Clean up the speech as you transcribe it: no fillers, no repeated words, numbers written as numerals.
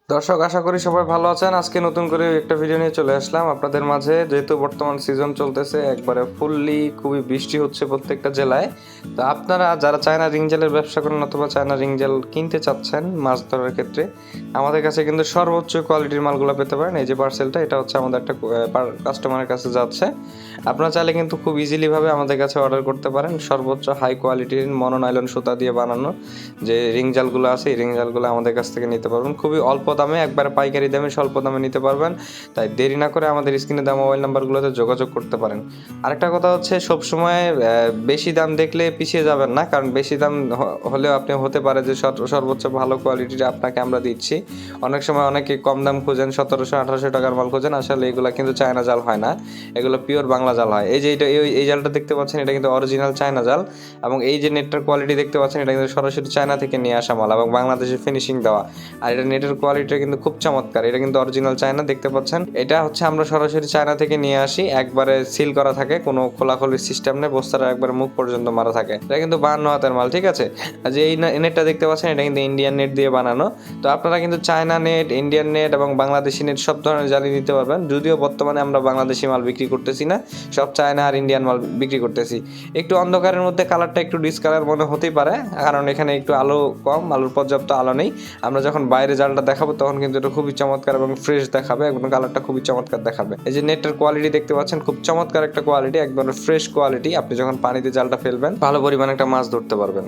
দর্শক, আশা করি সবাই ভালো আছেন। আজকে নতুন করে একটা ভিডিও নিয়ে চলে আসলাম আপনাদের মাঝে। যেহেতু বর্তমান সিজন চলতেছে, একবারে ফুললি খুবই বৃষ্টি হচ্ছে প্রত্যেকটা জেলায়। তো আপনারা যারা চায়না রিং জালের ব্যবসা করেন অথবা চায়না রিং জাল কিনতে চাচ্ছেন মাছ ধরার ক্ষেত্রে, আমাদের কাছে কিন্তু সর্বোচ্চ কোয়ালিটির মালগুলো পেতে পারেন। এই যে পার্সেলটা, এটা হচ্ছে আমাদের একটা কাস্টমারের কাছে যাচ্ছে। আপনারা চাইলে কিন্তু খুব ইজিলি ভাবে আমাদের কাছে অর্ডার করতে পারেন। সর্বোচ্চ হাই কোয়ালিটির মনোনাইলন সুতা দিয়ে বানানো যে রিং জালগুলো আছে, এই রিং জালগুলো আমাদের কাছ থেকে নিতে পারবেন খুবই অল্প দামে, একবার পাইকারি দামে স্বল্প দামে নিতে পারবেন। তাই দেরি না করে আমাদের স্ক্রিনে দেওয়া মোবাইল নাম্বারগুলোতে যোগাযোগ করতে পারেন। আরেকটা কথা হচ্ছে, সবসময় বেশি দাম দেখলে পিছিয়ে যাবেন না, কারণ বেশি দাম হলেও আপনি হতে পারে যে সর্বোচ্চ ভালো কোয়ালিটির আপনাকে আমরা দিচ্ছি। অনেক সময় অনেকে কম দাম খোঁজেন, 1700-1800 টাকার মাল খোঁজেন, আসলে এগুলো কিন্তু চায়না জাল হয় না, এগুলো পিওর বাংলা জাল হয়। এই যে এই জালটা দেখতে পাচ্ছেন, এটা কিন্তু অরিজিনাল চায়না জাল। এবং এই যে নেটটার কোয়ালিটি দেখতে পাচ্ছেন, এটা কিন্তু সরাসরি চায়না থেকে নিয়ে আসা মাল এবং বাংলাদেশে ফিনিশিং দেওয়া। আর এটা নেটের কোয়ালিটিটা কিন্তু খুব চমৎকার, এটা কিন্তু অরিজিনাল চায়না দেখতে পাচ্ছেন। এটা হচ্ছে আমরা সরাসরি চায়না থেকে নিয়ে আসি, একবারে সিল করা থাকে, কোনো খোলাখুলির সিস্টেম নেই, বস্তাটা একবারে মুখ পর্যন্ত মারা থাকে। এটা কিন্তু 52 হাতের মাল, ঠিক আছে। আর যে এই নেটটা দেখতে পাচ্ছেন, এটা কিন্তু ইন্ডিয়ান নেট দিয়ে বানানো। তো আপনারা কিন্তু চায়না নেট, ইন্ডিয়ান নেট এবং বাংলাদেশি নেট সব ধরনের জালি নিতে পারবেন। যদিও বর্তমানে আমরা বাংলাদেশি মাল বিক্রি করতেছি না, সব চায়না আর ইন্ডিয়ান মাল বিক্রি করতেছি। একটু অন্ধকারের মধ্যে কালারটা একটু ডিসকালার মনে হতেই পারে, কারণ এখানে একটু আলো কম, আলোর পর্যাপ্ত আলো নেই। আমরা যখন বাইরে জালটা দেখাবো তখন কিন্তু এটা খুবই চমৎকার এবং ফ্রেশ দেখাবে, এবং কালারটা খুবই চমৎকার দেখাবে। এই যে নেটের কোয়ালিটি দেখতে পাচ্ছেন, খুব চমৎকার একটা কোয়ালিটি, একদম ফ্রেশ কোয়ালিটি। আপনি যখন পানিতে জালটা ফেলবেন, ভালো পরিমাণে একটা মাছ ধরতে পারবেন।